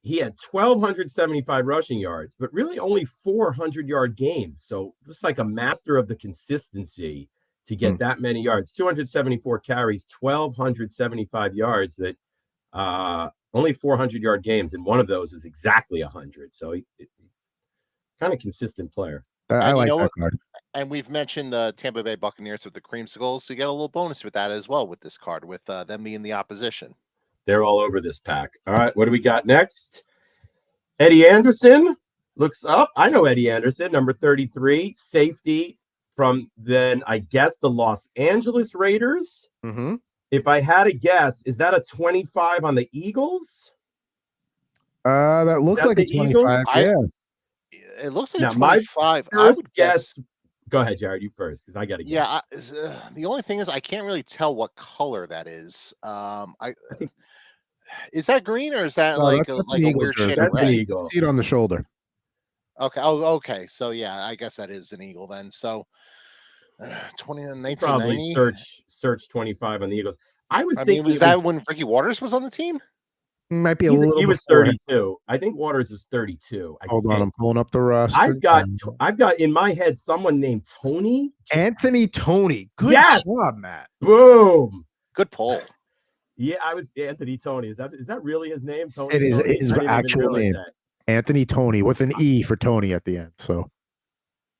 he had 1,275 rushing yards, but really only 400-yard games. So just like a master of the consistency to get that many yards. 274 carries, 1,275 yards. That only 400-yard games, and one of those is exactly 100. So he kind of consistent player. I like that card. And we've mentioned the Tampa Bay Buccaneers with the Creamsicles, so you get a little bonus with that as well with this card, with them being the opposition. They're all over this pack. All right, what do we got next? Eddie Anderson looks up. I know Eddie Anderson, number 33, safety from then, I guess, the Los Angeles Raiders. Mm-hmm. If I had a guess, is that a 25 on the Eagles? That looks like a 25. Yeah. It looks like a 25. I would guess. Go ahead, Jared. You first, because I got to guess. Yeah. The only thing is, I can't really tell what color that is. I think. Is that green or is that like a weird shade of red? See it on the shoulder. Okay. Oh, okay. So yeah, I guess that is an eagle then. So 1990. Probably search 25 on the Eagles. I was thinking, was that when Ricky Waters was on the team? Might be a little. He was 32. I think Waters was 32. Hold on, I'm pulling up the roster. I've got in my head someone named Tony. Anthony Tony. Good job, Matt. Boom. Good pull. Yeah, I was Anthony Tony. Is that really his name? Tony. It is his actual name. Anthony Tony with an E for Tony at the end. So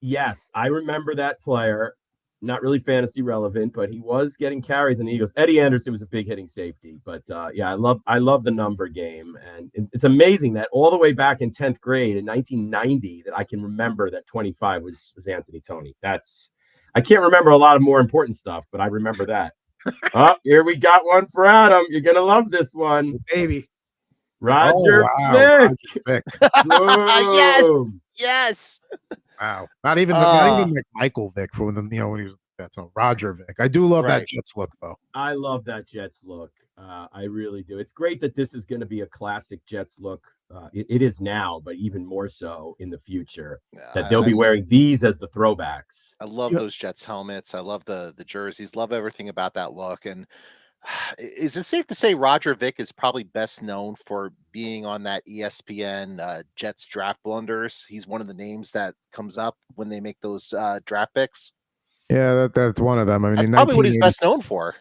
yes, I remember that player. Not really fantasy relevant, but he was getting carries in the Eagles. Eddie Anderson was a big hitting safety, but yeah, I love the number game, and it's amazing that all the way back in 10th grade in 1990 that I can remember that 25 was Anthony Tony. I can't remember a lot of more important stuff, but I remember that. Oh, here we got one for Adam. You're gonna love this one, baby. Roger Vick. Yes. Wow. Not even like Michael Vick from when he was that's on Roger Vick. I do love that Jets look though. I love that Jets look. I really do. It's great that this is going to be a classic Jets look. It is now, but even more so in the future. That they'll be wearing these as the throwbacks. I love those Jets helmets. I love the jerseys. Love everything about that look. And Is it safe to say Roger Vick is probably best known for being on that ESPN Jets draft blunders? He's one of the names that comes up when they make those draft picks. Yeah, that's one of them. I mean, That's in probably what he's 1980, best known for.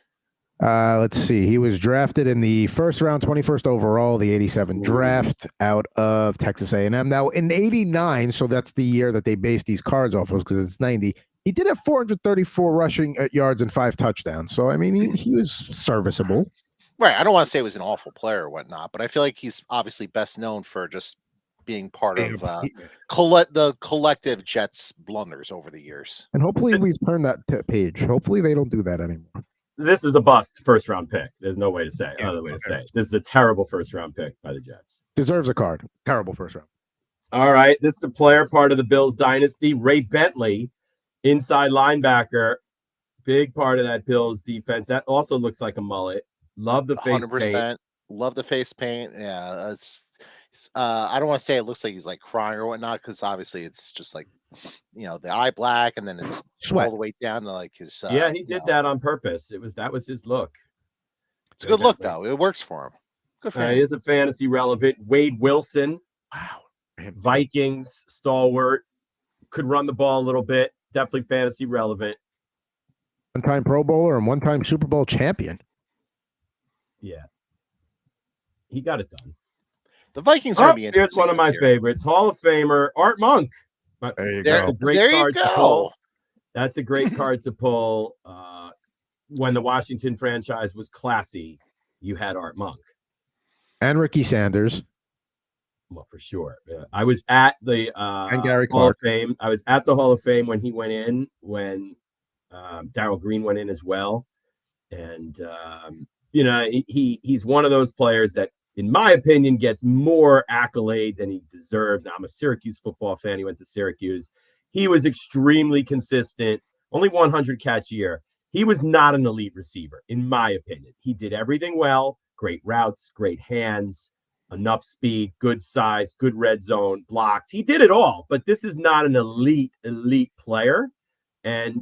let's see. He was drafted in the first round, 21st overall, the 87 draft out of Texas A&M. Now, in 89, so that's the year that they based these cards off of because it's 90, he did have 434 rushing yards and 5 touchdowns. So, I mean, he was serviceable. Right. I don't want to say he was an awful player or whatnot, but I feel like he's obviously best known for just being part of the collective Jets blunders over the years. And hopefully we've turned that page. Hopefully they don't do that anymore. This is a bust first round pick. There's no way to say other way to say it. This is a terrible first round pick by the Jets. Deserves a card. Terrible first round. All right. This is a player part of the Bills dynasty. Ray Bentley, inside linebacker, big part of that Bills defense. That also looks like a mullet. Love the face 100%. Paint. Love the face paint. Yeah, I don't want to say it looks like he's like crying or whatnot because obviously it's just like the eye black and then it's sweat all the way down to like his. He did that on purpose. That was his look. It's a good look though. It works for him. Good for him. He is a fantasy relevant. Wade Wilson, wow, Vikings stalwart, could run the ball a little bit. Definitely fantasy relevant. One-time Pro Bowler and one-time Super Bowl champion. Yeah, he got it done. The Vikings are going to be here's one of my favorites. Hall of Famer Art Monk. There you go. There you go. That's a great card to pull. When the Washington franchise was classy, you had Art Monk. And Ricky Sanders. Well, for sure. I was at the and Gary Hall Clark. of Fame. I was at the Hall of Fame when he went in, when Darrell Green went in as well. And, he's one of those players that, in my opinion, gets more accolade than he deserves. Now, I'm a Syracuse football fan. He went to Syracuse. He was extremely consistent, only 100 catch year. He was not an elite receiver, in my opinion. He did everything well, great routes, great hands, enough speed, good size, good red zone, blocked. He did it all, but this is not an elite player. And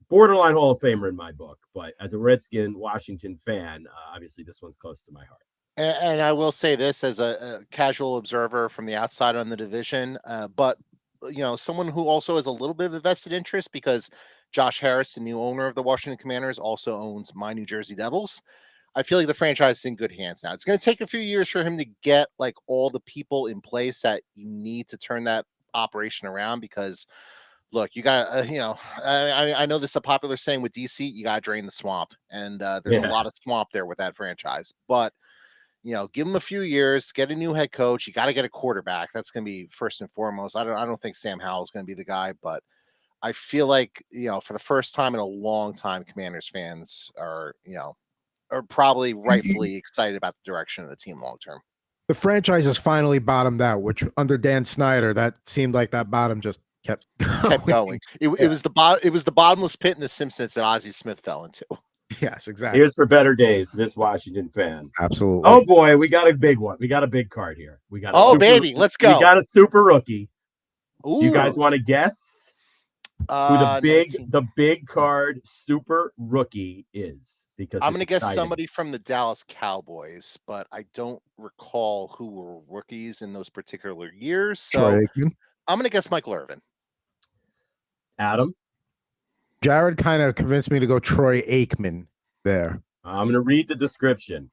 borderline Hall of Famer in my book. But as a Redskin Washington fan, obviously this one's close to my heart. And I will say this as a casual observer from the outside on the division, but someone who also has a little bit of a vested interest because Josh Harris, the new owner of the Washington Commanders, also owns my New Jersey Devils. I feel like the franchise is in good hands now. It's going to take a few years for him to get like all the people in place that you need to turn that operation around because look, you got I know this is a popular saying with DC, you got to drain the swamp and there's a lot of swamp there with that franchise, but give him a few years, get a new head coach. You got to get a quarterback. That's going to be first and foremost. I don't think Sam Howell is going to be the guy, but I feel like, for the first time in a long time, Commanders fans are probably rightfully excited about the direction of the team long term. The franchise has finally bottomed out, which under Dan Snyder, that seemed like that bottom just kept going. It was the bottomless pit in The Simpsons that Ozzie Smith fell into. Yes, exactly. Here's for better days, this Washington fan. Absolutely. Oh boy, we got a big one. We got a big card here. We got let's go. We got a super rookie. Ooh. Do you guys want to guess who the big card super rookie is? Because I'm gonna guess somebody from the Dallas Cowboys, but I don't recall who were rookies in those particular years. So I'm gonna guess Michael Irvin. Adam? Jared kind of convinced me to go Troy Aikman there. I'm going to read the description.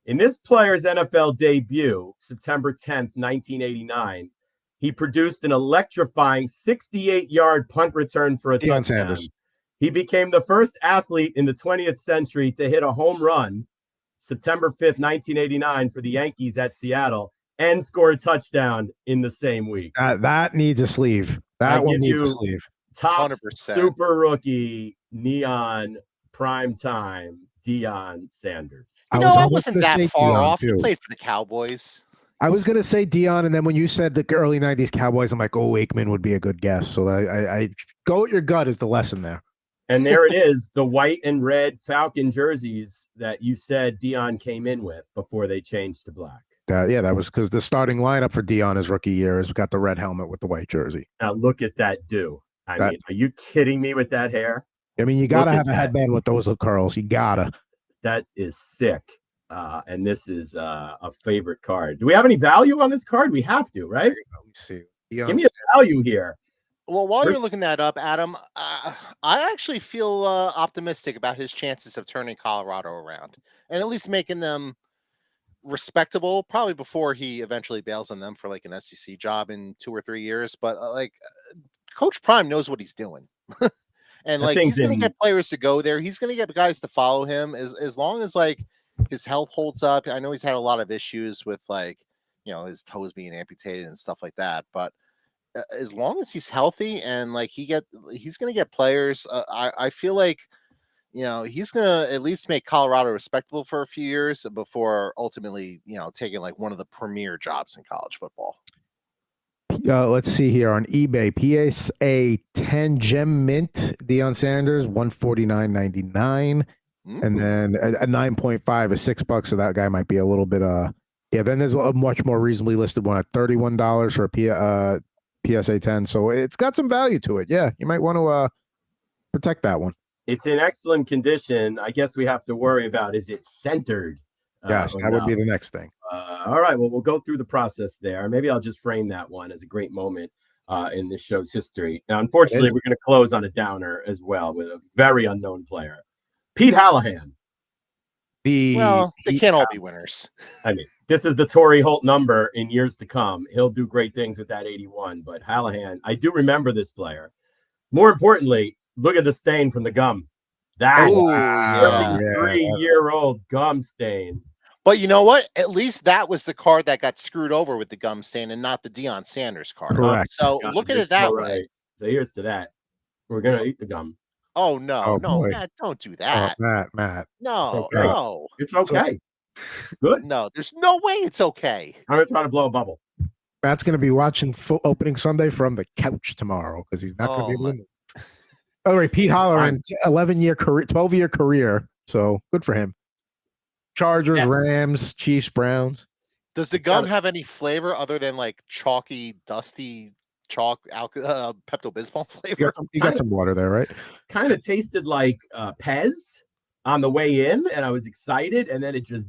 In this player's NFL debut, September 10th, 1989, he produced an electrifying 68-yard punt return for a touchdown. Sanders. He became the first athlete in the 20th century to hit a home run, September 5th, 1989, for the Yankees at Seattle, and score a touchdown in the same week. That needs a sleeve. That one needs a sleeve. Top 100%. Super rookie, neon, prime time, Deion Sanders. I wasn't that far off. He played for the Cowboys. I was going to say Deion, and then when you said the early 90s Cowboys, I'm like, Aikman would be a good guess. So I go with your gut is the lesson there. And there it is, the white and red Falcon jerseys that you said Deion came in with before they changed to black. That was because the starting lineup for Deion his rookie year has got the red helmet with the white jersey. Now look at that I mean, are you kidding me with that hair? I mean, you got to have a headband with those curls. You got to. That is sick. And this is a favorite card. Do we have any value on this card? We have to, right? Let me see. Give me a value here. Well, while you're looking that up, Adam, I actually feel optimistic about his chances of turning Colorado around and at least making them respectable, probably before he eventually bails on them for like an SEC job in 2 or 3 years. But Coach Prime knows what he's doing. And like he's going to get players to go there. He's going to get guys to follow him as long as like his health holds up. I know he's had a lot of issues with like, his toes being amputated and stuff like that. But as long as he's healthy and like he's going to get players, I feel like, he's going to at least make Colorado respectable for a few years before ultimately, taking like one of the premier jobs in college football. Let's see here on eBay. PSA 10 Gem Mint Deion Sanders, $149.99, and then a 9.5 is $6. So that guy might be a little bit. Then there's a much more reasonably listed one at $31 for a PSA 10. So it's got some value to it. Yeah, you might want to protect that one. It's in excellent condition. I guess we have to worry about, is it centered? Yes, that would be the next thing. All right, well, we'll go through the process there. Maybe I'll just frame that one as a great moment in this show's history. Now, unfortunately, we're going to close on a downer as well with a very unknown player, Pete Hallahan. They can't all be winners. I mean, this is the Torrey Holt number in years to come. He'll do great things with that 81. But Hallahan, I do remember this player. More importantly, look at the stain from the gum. That 3-year-old gum stain. But you know what? At least that was the card that got screwed over with the gum stain and not the Deion Sanders card. Correct. So look at it that way. So here's to that. We're going to eat the gum. Oh, no, Matt, don't do that. Matt. No, it's okay. no. It's okay. Good. No, there's no way it's okay. I'm going to try to blow a bubble. Matt's going to be watching opening Sunday from the couch tomorrow because he's not going to be able to move. By the way, Pete Hallahan, 11-year career, 12-year career. So good for him. Chargers, Rams, Chiefs, Browns. Does the gum have any flavor other than like chalky, dusty chalk Pepto-Bismol flavor? You got some water there, right? Kind of tasted like Pez on the way in, and I was excited, and then it just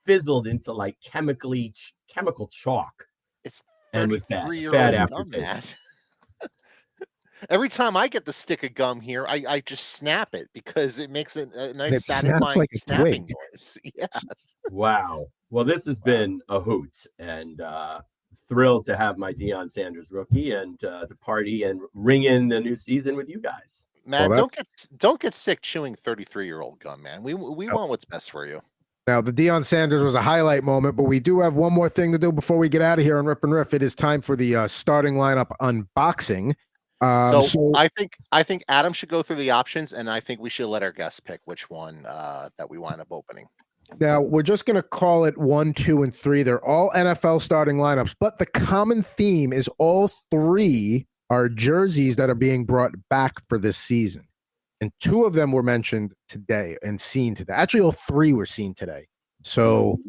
fizzled into like chemical chalk. It's 33-year-old aftertaste. Every time I get the stick of gum here, I just snap it because it makes a nice satisfying like snapping noise. Yes. Wow. Well, this has been a hoot, and thrilled to have my Deion Sanders rookie and to party and ring in the new season with you guys. Man, don't get sick chewing 33-year-old gum, man. We want what's best for you. Now, the Deion Sanders was a highlight moment, but we do have one more thing to do before we get out of here on Rip and Riff. It is time for the starting lineup unboxing. So I think Adam should go through the options, and I think we should let our guests pick which one that we wind up opening. Now, we're just going to call it 1, 2, and 3. They're all NFL starting lineups, but the common theme is all 3 are jerseys that are being brought back for this season. And 2 of them were mentioned today and seen today. Actually, all 3 were seen today. So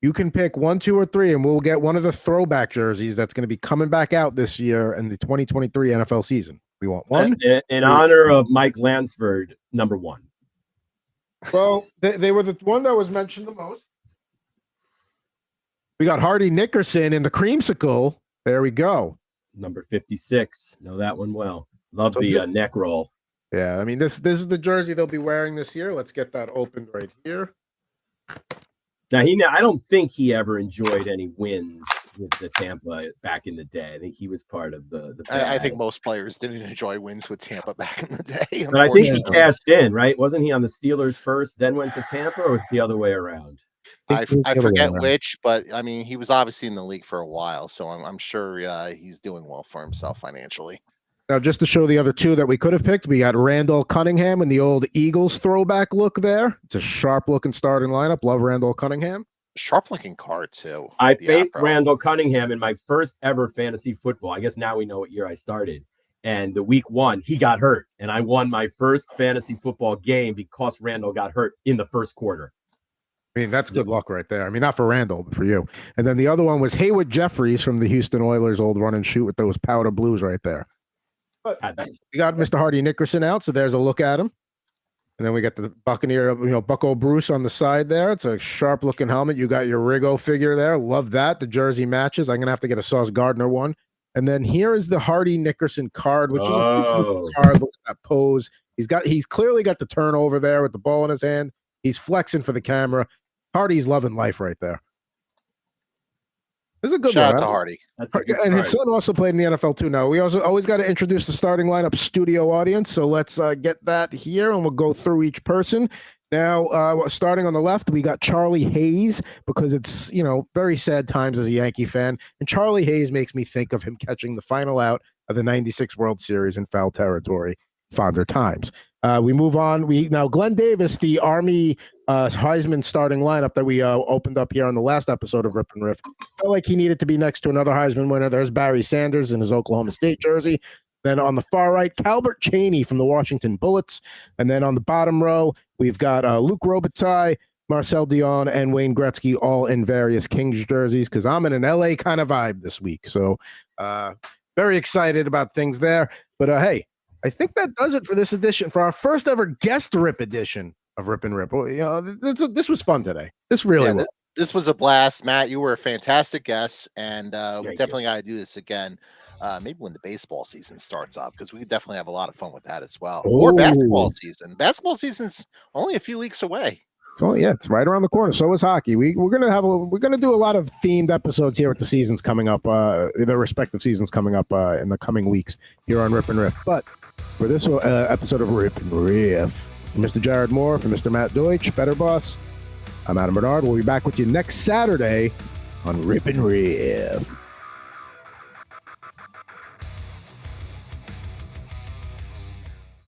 you can pick 1, 2, or 3, and we'll get one of the throwback jerseys that's going to be coming back out this year in the 2023 NFL season. We want one. In honor of Mike Lansford, number 1. Well, they were the one that was mentioned the most. We got Hardy Nickerson in the creamsicle. There we go. Number 56. Know that one well. Love the neck roll. Yeah, I mean, this is the jersey they'll be wearing this year. Let's get that opened right here. Now, I don't think he ever enjoyed any wins with the Tampa back in the day. I think he was part of the I think most players didn't enjoy wins with Tampa back in the day. But I think he cashed in, right? Wasn't he on the Steelers first, then went to Tampa, or was it the other way around? I forget which, but I mean, he was obviously in the league for a while, so I'm sure he's doing well for himself financially. Now, just to show the other 2 that we could have picked, we got Randall Cunningham in the old Eagles throwback look there. It's a sharp-looking starting lineup. Love Randall Cunningham. Sharp-looking card, too. I faced Randall Cunningham in my first ever fantasy football. I guess now we know what year I started. And the week 1, he got hurt. And I won my first fantasy football game because Randall got hurt in the first quarter. I mean, that's good luck right there. I mean, not for Randall, but for you. And then the other one was Haywood Jeffries from the Houston Oilers old run and shoot with those powder blues right there. But you got Mr. Hardy Nickerson out, so there's a look at him. And then we got the Buccaneer, Bucko Bruce on the side there. It's a sharp looking helmet. You got your Rigo figure there. Love that. The jersey matches. I'm going to have to get a Sauce Gardner one. And then here is the Hardy Nickerson card, which is a beautiful card. Look at that pose. He's clearly got the turnover there with the ball in his hand. He's flexing for the camera. Hardy's loving life right there. This is a good Shout one. out to Hardy. And his son also played in the NFL too. Now we also always got to introduce the starting lineup studio audience. So let's get that here, and we'll go through each person. Now, starting on the left, we got Charlie Hayes, because it's very sad times as a Yankee fan, and Charlie Hayes makes me think of him catching the final out of the '96 World Series in foul territory. Fonder times. We move on. Now Glenn Davis, the Army Heisman starting lineup that we opened up here on the last episode of Rip N Riff, felt like he needed to be next to another Heisman winner. There's Barry Sanders in his Oklahoma State jersey. Then on the far right, Calbert Chaney from the Washington Bullets. And then on the bottom row, we've got Luke Robitaille, Marcel Dion, and Wayne Gretzky, all in various Kings jerseys, because I'm in an LA kind of vibe this week. So very excited about things there. But hey, I think that does it for this edition, for our first ever guest Rip edition of Rip and Rip. This was fun today. This really was. This was a blast, Matt. You were a fantastic guest, and we definitely got to do this again. Maybe when the baseball season starts up, because we could definitely have a lot of fun with that as well. Or basketball season. Basketball season's only a few weeks away. So it's right around the corner. So is hockey. We're gonna do a lot of themed episodes here with the seasons coming up, the respective seasons coming up in the coming weeks here on Rip and Riff. But for this episode of Rip and Riff, for Mr. Jared Moore, for Mr. Matt Deutsch, Bettor Boss, I'm Adam Bernard. We'll be back with you next Saturday on Rip and Riff.